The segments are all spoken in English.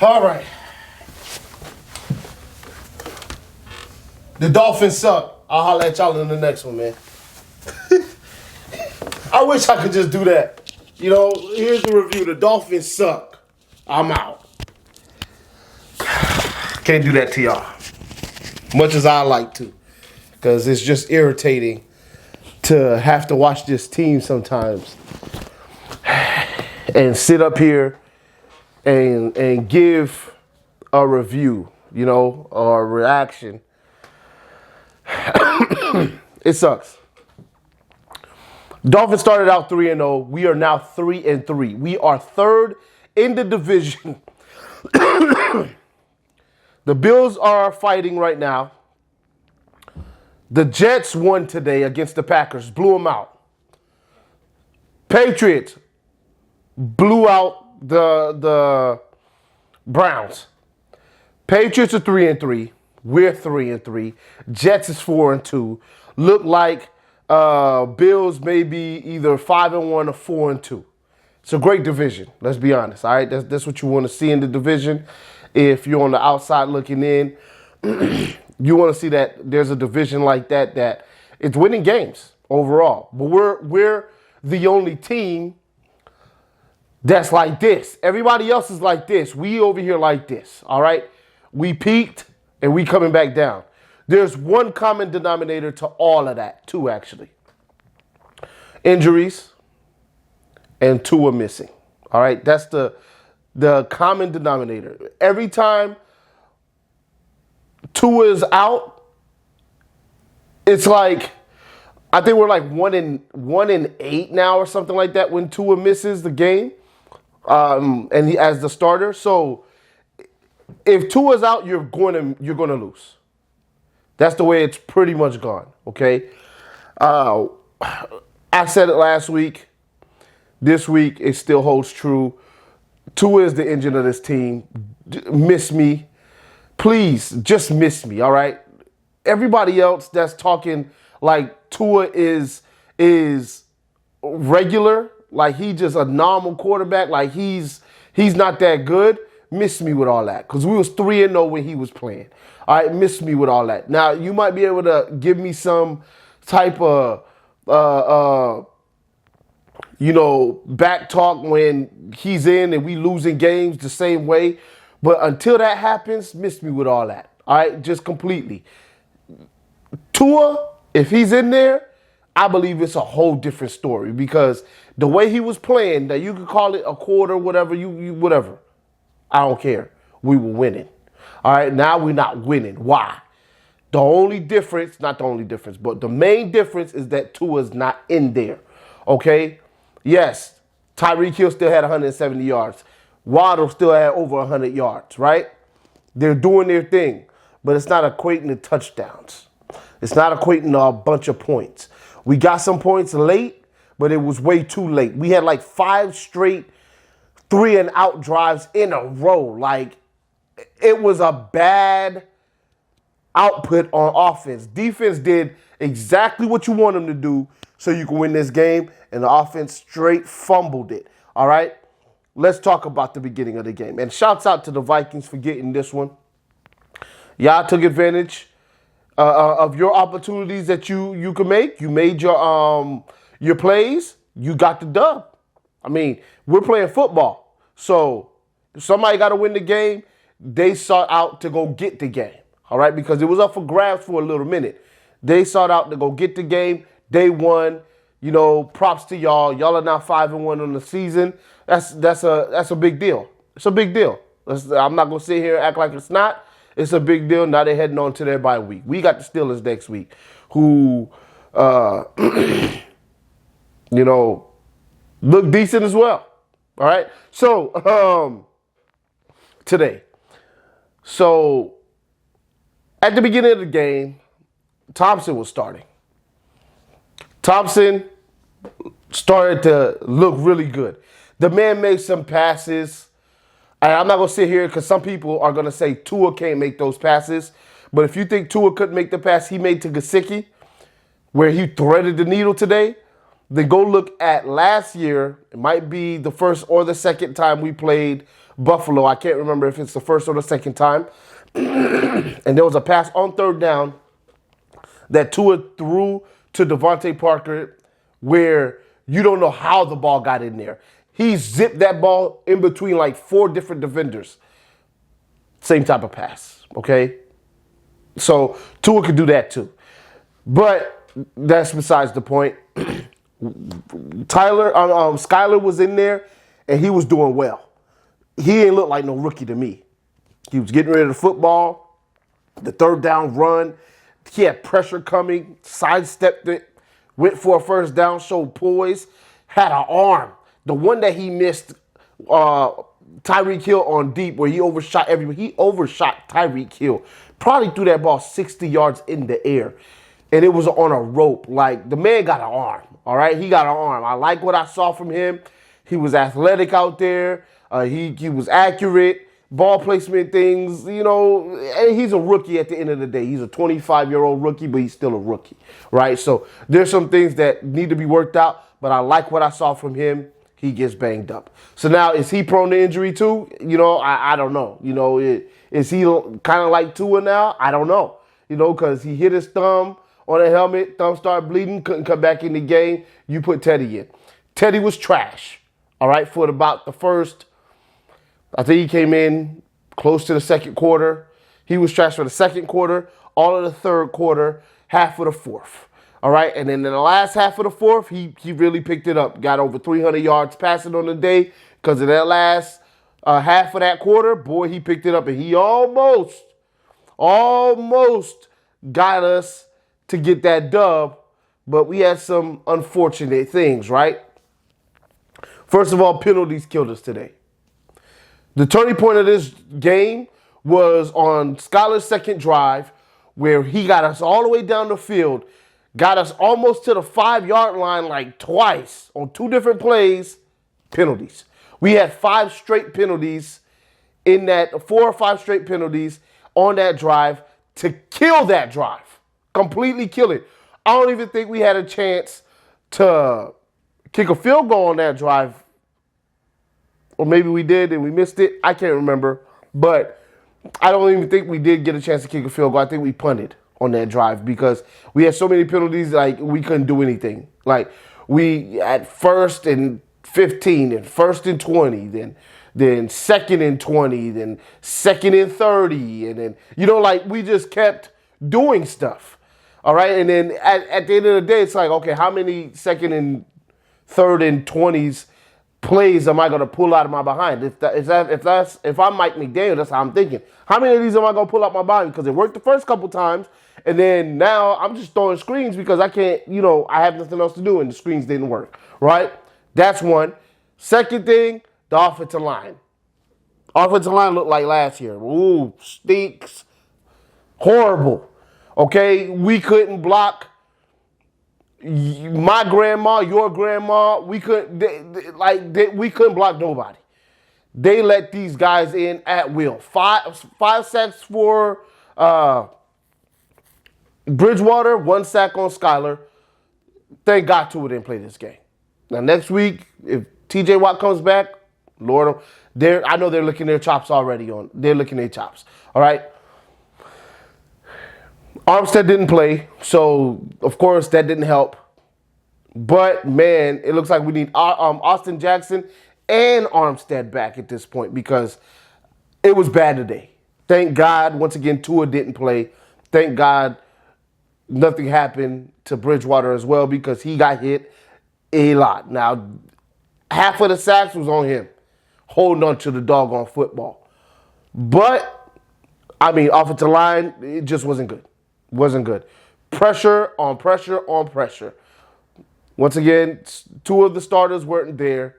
All right. The Dolphins suck. I'll holler at y'all in the next one, man. I wish I could just do that. You know, here's the review. The Dolphins suck. I'm out. Can't do that to y'all. Much as I like to. Because it's just irritating to have to watch this team sometimes. And sit up here and give a review, you know, or a reaction. It sucks. Dolphins started out 3-0. We are now 3-3. We are third in the division. The Bills are fighting right now. The Jets won today against the Packers, blew them out. Patriots blew out the Browns. Patriots are 3-3. We're 3-3. Jets is 4-2. Look like Bills may be either 5-1 or 4-2. It's a great division. Let's be honest. All right, that's what you want to see in the division. If you're on the outside looking in, you want to see that there's a division like that it's winning games overall. But we're the only team that's like this. Everybody else is like this. We over here like this. All right, we peaked and we coming back down. There's one common denominator to all of that, two actually. Injuries and Tua missing. All right, that's the common denominator. Every time Tua is out, it's like, I think we're like 1-8 now or something like that when Tua misses the game, and he as the starter. So if Tua's out, you're going to lose. That's the way it's pretty much gone. Okay, I said it last week. This week it still holds true. Tua is the engine of this team. Miss me. Please, just miss me, all right? Everybody else that's talking like Tua is regular, like he just a normal quarterback, like he's not that good, miss me with all that. Because we was 3-0 when he was playing. All right, miss me with all that. Now, you might be able to give me some type of back talk when he's in and we losing games the same way. But until that happens, miss me with all that. All right, just completely. Tua, if he's in there, I believe it's a whole different story because the way he was playing, that you could call it a quarter, whatever, whatever. I don't care. We were winning. All right, now we're not winning. Why? The only difference, not the only difference, but the main difference is that Tua's not in there. Okay? Yes, Tyreek Hill still had 170 yards. Waddle still had over 100 yards, right? They're doing their thing, but it's not equating to touchdowns. It's not equating to a bunch of points. We got some points late, but it was way too late. We had like 5 straight 3-and-out drives in a row. Like, it was a bad output on offense. Defense did exactly what you want them to do so you can win this game, and the offense straight fumbled it. All right? Let's talk about the beginning of the game. And shouts out to the Vikings for getting this one. Y'all took advantage of your opportunities that you could make. You made your plays. You got the dub. I mean, we're playing football. So if somebody got to win the game, they sought out to go get the game. All right? Because it was up for grabs for a little minute. They sought out to go get the game. They won. You know, props to y'all. Y'all are now 5-1 on the season. That's a big deal. It's a big deal. I'm not gonna sit here and act like it's not. It's a big deal. Now they're heading on to their bye week. We got the Steelers next week, who look decent as well. All right. So today. So at the beginning of the game, Thompson was starting. Thompson started to look really good. The man made some passes. And I'm not going to sit here because some people are going to say Tua can't make those passes. But if you think Tua couldn't make the pass he made to Gesicki, where he threaded the needle today, then go look at last year. It might be the first or the second time we played Buffalo. I can't remember if it's the first or the second time. And there was a pass on third down that Tua threw to Devontae Parker where you don't know how the ball got in there. He zipped that ball in between like 4 different defenders. Same type of pass, okay? So Tua could do that too. But that's besides the point. Skyler was in there, and he was doing well. He didn't look like no rookie to me. He was getting rid of the football, the third down run. He had pressure coming, sidestepped it, went for a first down, showed poise, had an arm. The one that he missed, Tyreek Hill on deep, where he overshot everybody. He overshot Tyreek Hill. Probably threw that ball 60 yards in the air. And it was on a rope. Like, the man got an arm, all right? He got an arm. I like what I saw from him. He was athletic out there. He was accurate. Ball placement things, you know, and he's a rookie at the end of the day. He's a 25-year-old rookie, but he's still a rookie, right? So there's some things that need to be worked out, but I like what I saw from him. He gets banged up. So now, is he prone to injury too? You know, I don't know. You know, is he kind of like Tua now? I don't know. You know, because he hit his thumb on a helmet, thumb started bleeding, couldn't come back in the game. You put Teddy in. Teddy was trash, all right, for about the first, I think he came in close to the second quarter. He was trash for the second quarter, all of the third quarter, half of the fourth. All right, and then in the last half of the fourth, he really picked it up. Got over 300 yards passing on the day because of that last half of that quarter. Boy, he picked it up, and he almost got us to get that dub, but we had some unfortunate things, right? First of all, penalties killed us today. The turning point of this game was on Skyler's second drive, where he got us all the way down the field, got us almost to the 5-yard line like twice on 2 different plays, penalties. We had 5 straight penalties in that, 4 or 5 straight penalties on that drive to kill that drive, completely kill it. I don't even think we had a chance to kick a field goal on that drive. Or maybe we did and we missed it. I can't remember. But I don't even think we did get a chance to kick a field goal. I think we punted on that drive because we had so many penalties, like we couldn't do anything. Like we at 1st and 15, and 1st and 20, then 2nd and 20, then 2nd and 30, and then, you know, like we just kept doing stuff. All right. And then at the end of the day, it's like, okay, how many 2nd and 3rd and 20s plays am I going to pull out of my behind? If I'm Mike McDaniel, that's how I'm thinking. How many of these am I going to pull out my behind? Because it worked the first couple times, and then now I'm just throwing screens because I can't, you know, I have nothing else to do, and the screens didn't work, right? That's one. Second thing, the offensive line. Offensive line looked like last year. Ooh, stinks. Horrible. Okay, we couldn't block my grandma, your grandma. We couldn't block nobody. They let these guys in at will. Five sacks for Bridgewater, 1 sack on Skyler. Thank God Tua didn't play this game. Now next week, if TJ Watt comes back, Lord, I know they're licking their chops already. They're licking their chops. All right. Armstead didn't play, so of course that didn't help. But man, it looks like we need Austin Jackson and Armstead back at this point because it was bad today. Thank God, once again, Tua didn't play. Thank God nothing happened to Bridgewater as well because he got hit a lot. Now, half of the sacks was on him, holding on to the doggone football. But, I mean, offensive line, it just wasn't good. Wasn't good. Pressure on pressure on pressure. Once again, 2 of the starters weren't there,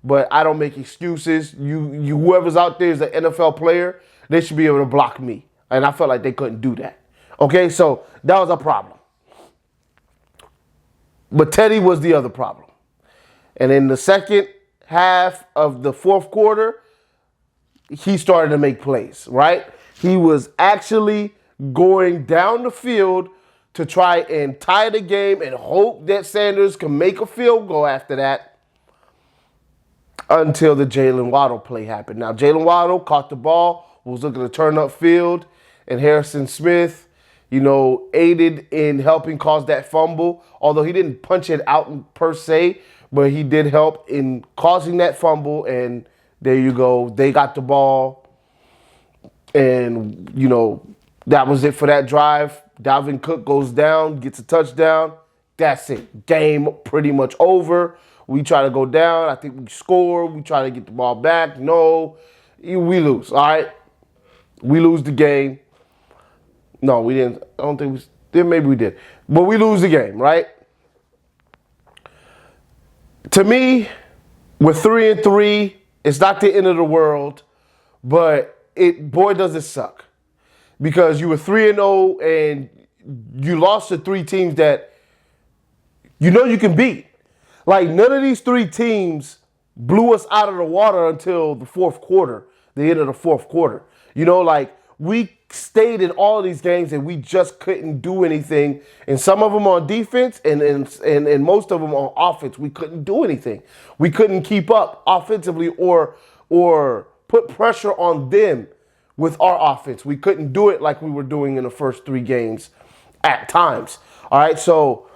but I don't make excuses. You whoever's out there is an NFL player, they should be able to block me. And I felt like they couldn't do that. Okay, so that was a problem. But Teddy was the other problem. And in the second half of the fourth quarter, he started to make plays, right? He was actually going down the field to try and tie the game and hope that Sanders can make a field goal after that. until the Jalen Waddle play happened. Now, Jalen Waddle caught the ball, was looking to turn up field, and Harrison Smith, aided in helping cause that fumble, although he didn't punch it out per se, but he did help in causing that fumble, and there you go. They got the ball, and, that was it for that drive. Dalvin Cook goes down, gets a touchdown. That's it. Game pretty much over. We try to go down. I think we score. We try to get the ball back. No, we lose. All right? We lose the game. No, we didn't. I don't think we did. Maybe we did. But we lose the game, right? To me, we're 3-3. It's not the end of the world, but boy, does it suck. Because you were 3-0 and you lost to three teams that you can beat. Like, none of these three teams blew us out of the water until the fourth quarter, the end of the fourth quarter. We stayed in all of these games and we just couldn't do anything. And some of them on defense and most of them on offense, we couldn't do anything. We couldn't keep up offensively or put pressure on them with our offense. We couldn't do it like we were doing in the first three games at times. All right, so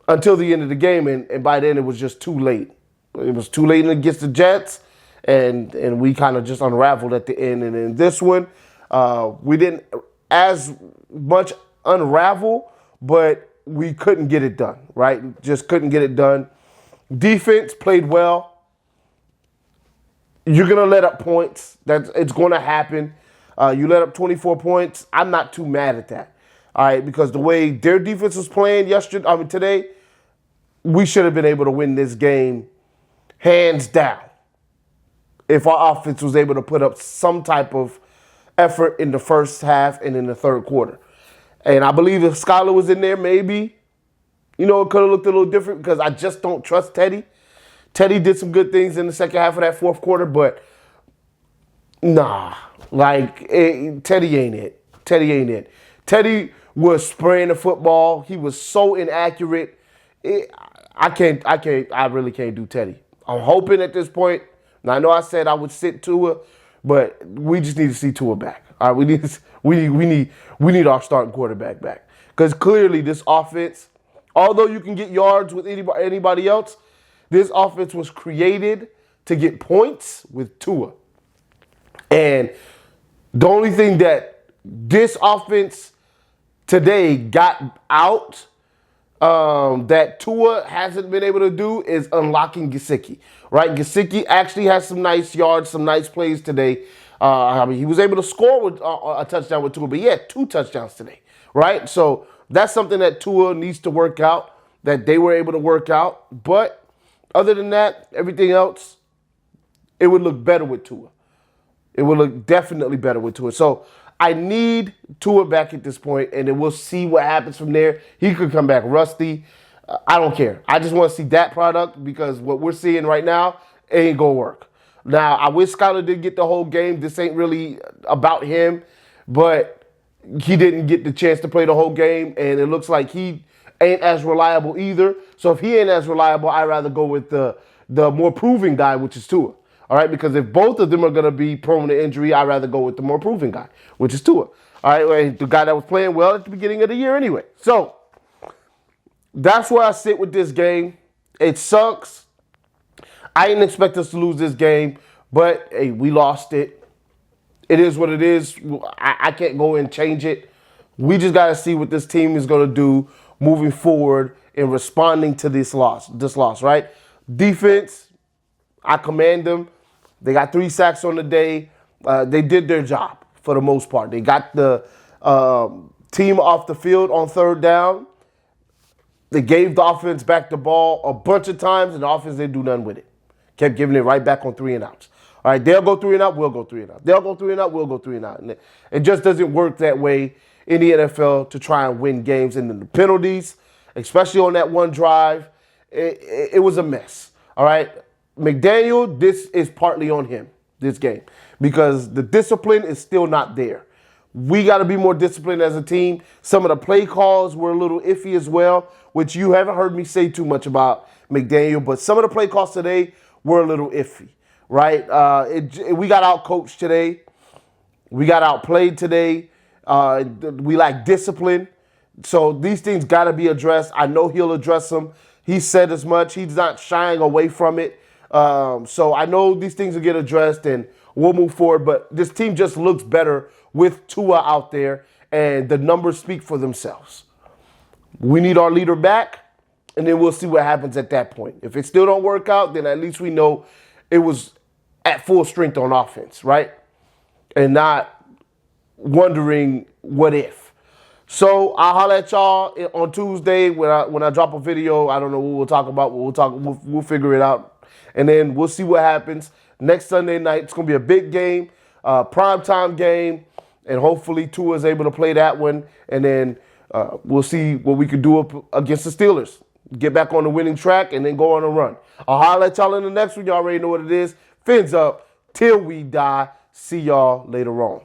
until the end of the game, and by then it was just too late. It was too late against the Jets, and we kind of just unraveled at the end. And in this one, we didn't as much unravel, but we couldn't get it done, right? Just couldn't get it done. Defense played well. You're going to let up points. It's going to happen. You let up 24 points. I'm not too mad at that, all right, because the way their defense was playing today, we should have been able to win this game hands down if our offense was able to put up some type of effort in the first half and in the third quarter. And I believe if Skylar was in there, maybe, it could have looked a little different because I just don't trust Teddy. Teddy did some good things in the second half of that fourth quarter, but nah, Teddy ain't it. Teddy ain't it. Teddy was spraying the football. He was so inaccurate. I really can't do Teddy. I'm hoping at this point, and I know I said I would sit Tua, but we just need to see Tua back. All right, we need our starting quarterback back. Because clearly this offense, although you can get yards with anybody else, this offense was created to get points with Tua. And the only thing that this offense today got out that Tua hasn't been able to do is unlocking Gesicki, right? Gesicki actually has some nice yards, some nice plays today. He was able to score with a touchdown with Tua, but he had 2 touchdowns today, right? So that's something that Tua needs to work out, that they were able to work out. But other than that, everything else, it would look better with Tua. It would look definitely better with Tua. So I need Tua back at this point, and then we'll see what happens from there. He could come back rusty. I don't care. I just want to see that product because what we're seeing right now ain't going to work. Now, I wish Skylar did get the whole game. This ain't really about him, but he didn't get the chance to play the whole game, and it looks like he ain't as reliable either. So if he ain't as reliable, I'd rather go with the more proven guy, which is Tua. All right, because if both of them are going to be prone to injury, I'd rather go with the more proven guy, which is Tua. All right, the guy that was playing well at the beginning of the year anyway. So that's where I sit with this game. It sucks. I didn't expect us to lose this game, but, hey, we lost it. It is what it is. I can't go and change it. We just got to see what this team is going to do moving forward in responding to this loss, right? Defense, I commend them. They got 3 sacks on the day. They did their job for the most part. They got the team off the field on third down. They gave the offense back the ball a bunch of times, and the offense didn't do nothing with it. Kept giving it right back on 3 and outs. All right, they'll go 3 and out, we'll go 3 and out. They'll go 3 and out, we'll go 3 and out. And it just doesn't work that way in the NFL to try and win games. And then the penalties, especially on that one drive, it was a mess. All right, McDaniel, this is partly on him, this game, because the discipline is still not there. We got to be more disciplined as a team. Some of the play calls were a little iffy as well, which you haven't heard me say too much about McDaniel, but some of the play calls today were a little iffy, right? We got out coached today. We got outplayed today. We lack discipline. So these things got to be addressed. I know he'll address them. He said as much. He's not shying away from it. So I know these things will get addressed and we'll move forward. But this team just looks better with Tua out there, and the numbers speak for themselves. We need our leader back, and then we'll see what happens at that point. If it still don't work out, then at least we know it was at full strength on offense, right? And not wondering what if. So I'll holler at y'all on Tuesday when I drop a video. I don't know what we'll talk about. We'll figure it out, and then we'll see what happens next Sunday night. It's gonna be a big game, primetime game, and hopefully Tua is able to play that one. And then we'll see what we could do up against the Steelers. Get back on the winning track and then go on a run. I'll holler at y'all in the next one. Y'all already know what it is. Fins up till we die. See y'all later on.